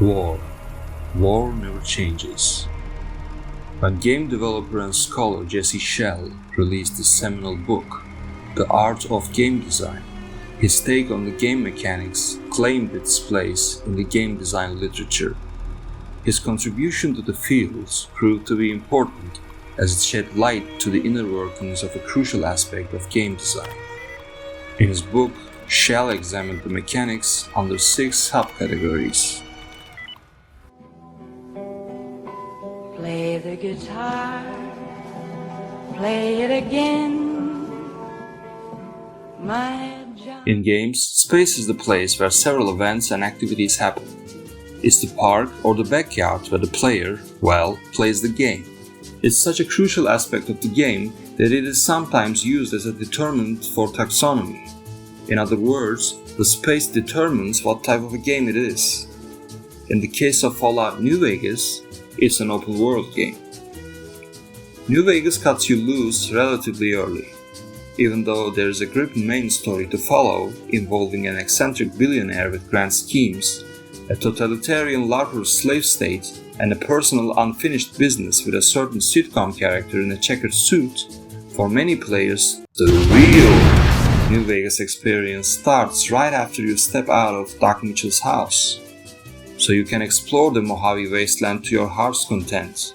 War. War never changes. When game developer and scholar Schell released his seminal book, The Art of Game Design, his take on the game mechanics claimed its place in the game design literature. His contribution to the field proved to be important as it shed light to the inner workings of a crucial aspect of game design. In his book, Schell examined the mechanics under 6 subcategories. Play the guitar, play it again, my John. In games, space is the place where several events and activities happen. It's the park or the backyard where the player, plays the game. It's such a crucial aspect of the game that it is sometimes used as a determinant for taxonomy. In other words, the space determines what type of a game it is. In the case of Fallout New Vegas, it's an open world game. New Vegas cuts you loose relatively early. Even though there is a gripping main story to follow involving an eccentric billionaire with grand schemes, a totalitarian larger slave state, and a personal unfinished business with a certain sitcom character in a checkered suit, for many players, the real New Vegas experience starts right after you step out of Doc Mitchell's house, so you can explore the Mojave Wasteland to your heart's content.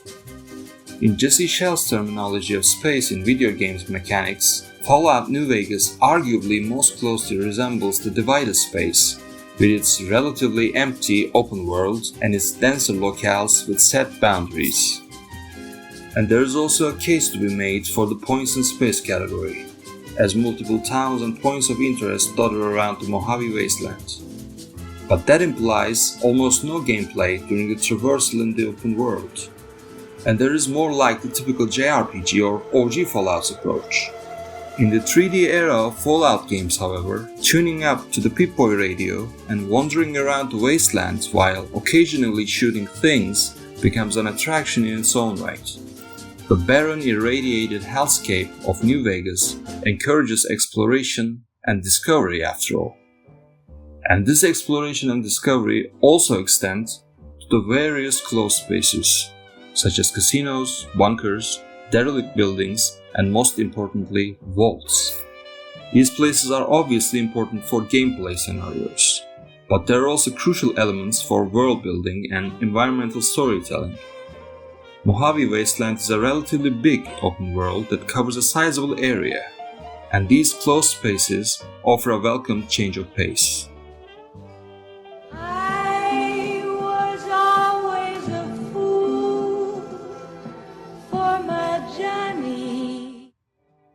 In Jesse Schell's terminology of space in video games mechanics, Fallout New Vegas arguably most closely resembles the divided space, with its relatively empty open world and its denser locales with set boundaries. And there is also a case to be made for the points in space category, as multiple towns and points of interest dotted around the Mojave Wasteland. But that implies almost no gameplay during the traversal in the open world, and there is more like the typical JRPG or OG Fallout's approach. In the 3D era of Fallout games, however, tuning up to the Pip-Boy radio and wandering around the wasteland while occasionally shooting things becomes an attraction in its own right. The barren, irradiated hellscape of New Vegas encourages exploration and discovery after all. And this exploration and discovery also extend to the various closed spaces, such as casinos, bunkers, derelict buildings, and most importantly, vaults. These places are obviously important for gameplay scenarios, but they are also crucial elements for world building and environmental storytelling. Mojave Wasteland is a relatively big open world that covers a sizable area, and these closed spaces offer a welcome change of pace.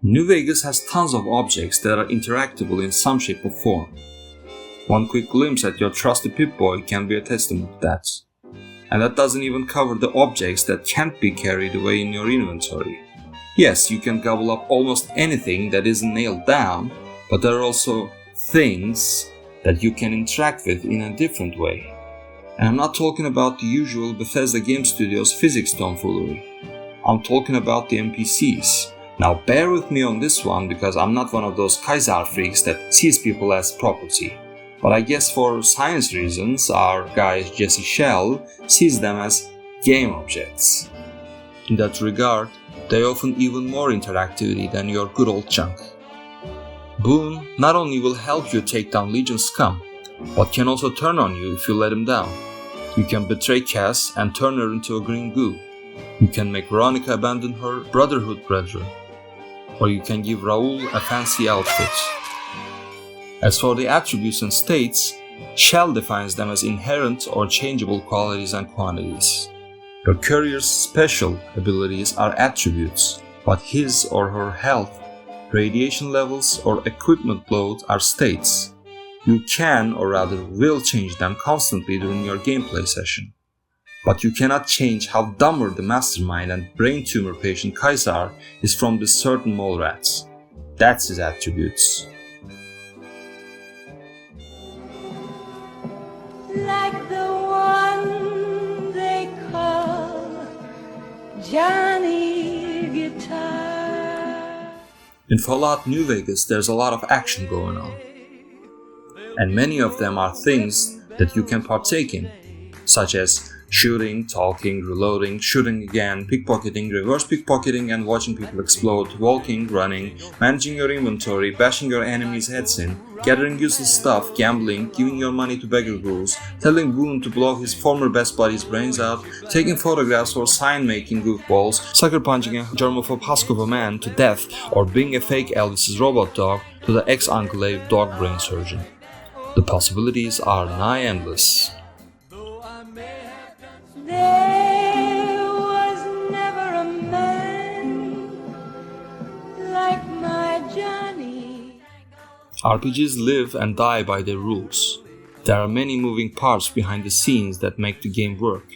New Vegas has tons of objects that are interactable in some shape or form. One quick glimpse at your trusty Pip-Boy can be a testament to that. And that doesn't even cover the objects that can't be carried away in your inventory. Yes, you can gobble up almost anything that isn't nailed down, but there are also things that you can interact with in a different way. And I'm not talking about the usual Bethesda Game Studios physics tomfoolery. I'm talking about the NPCs. Now bear with me on this one because I'm not one of those Kaiser freaks that sees people as property. But I guess for science reasons, our guy Jesse Schell sees them as game objects. In that regard, they offer even more interactivity than your good old junk. Boone not only will help you take down Legion scum, but can also turn on you if you let him down. You can betray Cass and turn her into a green goo. You can make Veronica abandon her Brotherhood brethren. Or you can give Raoul a fancy outfit. As for the attributes and states, Schell defines them as inherent or changeable qualities and quantities. Your courier's special abilities are attributes, but his or her health, radiation levels, or equipment load are states. You can, or rather will, change them constantly during your gameplay session. But you cannot change how dumber the mastermind and brain tumor patient Kaiser is from this certain mole rats. That's his attributes. Like the one they call Johnny Guitar. In Fallout New Vegas, there's a lot of action going on. And many of them are things that you can partake in. such as shooting, talking, reloading, shooting again, pickpocketing, reverse pickpocketing and watching people explode, walking, running, managing your inventory, bashing your enemies' heads in, gathering useless stuff, gambling, giving your money to beggar ghouls, telling Boone to blow his former best buddy's brains out, taking photographs or sign-making goofballs, sucker punching a germaphobe husk of a man to death, or being a fake Elvis's robot dog to the ex-enclave dog brain surgeon. The possibilities are nigh endless. There was never a man like my Johnny. RPGs live and die by their rules. There are many moving parts behind the scenes that make the game work.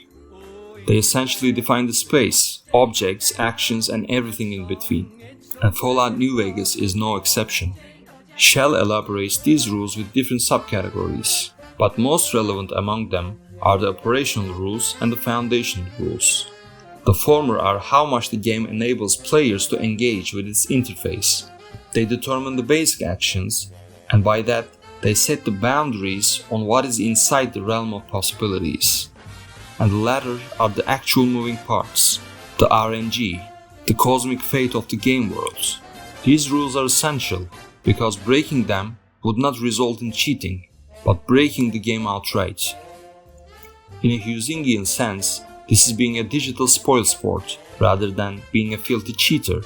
They essentially define the space, objects, actions, and everything in between. And Fallout New Vegas is no exception. Schell elaborates these rules with different subcategories, but most relevant among them are the operational rules and the foundational rules. The former are how much the game enables players to engage with its interface. They determine the basic actions, and by that, they set the boundaries on what is inside the realm of possibilities. And the latter are the actual moving parts, the RNG, the cosmic fate of the game world. These rules are essential because breaking them would not result in cheating, but breaking the game outright. In a Huizingian sense, this is being a digital spoilsport rather than being a filthy cheater,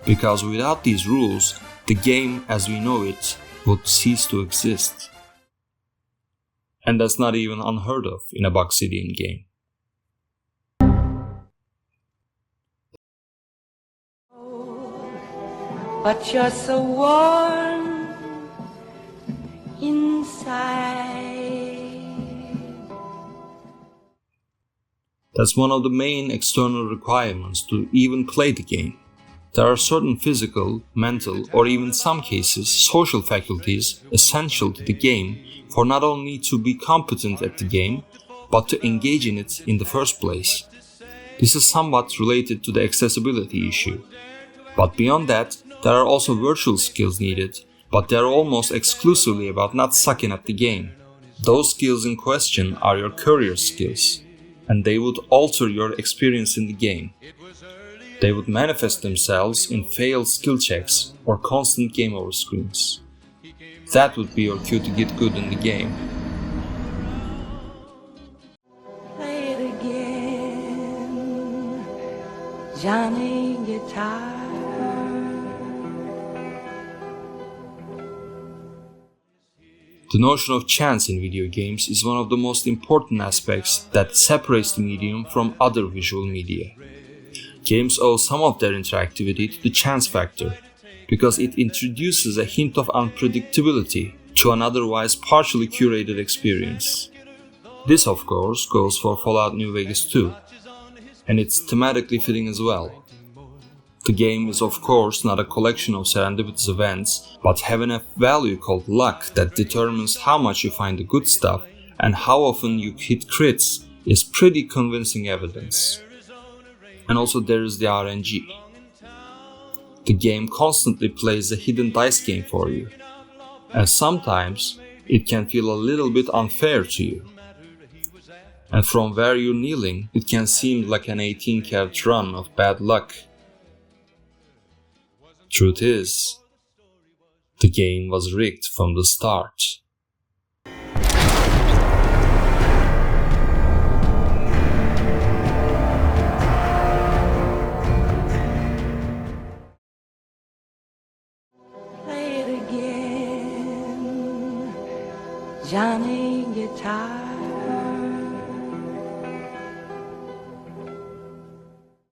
because without these rules, the game as we know it would cease to exist. And that's not even unheard of in a Buxidian game. But you're so warm inside. That's one of the main external requirements to even play the game. There are certain physical, mental, or even some cases social faculties essential to the game for not only to be competent at the game, but to engage in it in the first place. This is somewhat related to the accessibility issue. But beyond that, there are also virtual skills needed, but they are almost exclusively about not sucking at the game. Those skills in question are your career skills, and they would alter your experience in the game. They would manifest themselves in failed skill checks or constant game over screens. That would be your cue to get good in the game. Play it again, Johnny Guitar. The notion of chance in video games is one of the most important aspects that separates the medium from other visual media. Games owe some of their interactivity to the chance factor, because it introduces a hint of unpredictability to an otherwise partially curated experience. This, of course, goes for Fallout New Vegas 2, and it's thematically fitting as well. The game is of course not a collection of serendipitous events, but having a value called luck that determines how much you find the good stuff and how often you hit crits is pretty convincing evidence. And also there is the RNG. The game constantly plays a hidden dice game for you, and sometimes it can feel a little bit unfair to you. And from where you're kneeling, it can seem like an 18-carat run of bad luck. Truth is, the game was rigged from the start. Play it again, Johnny Guitar.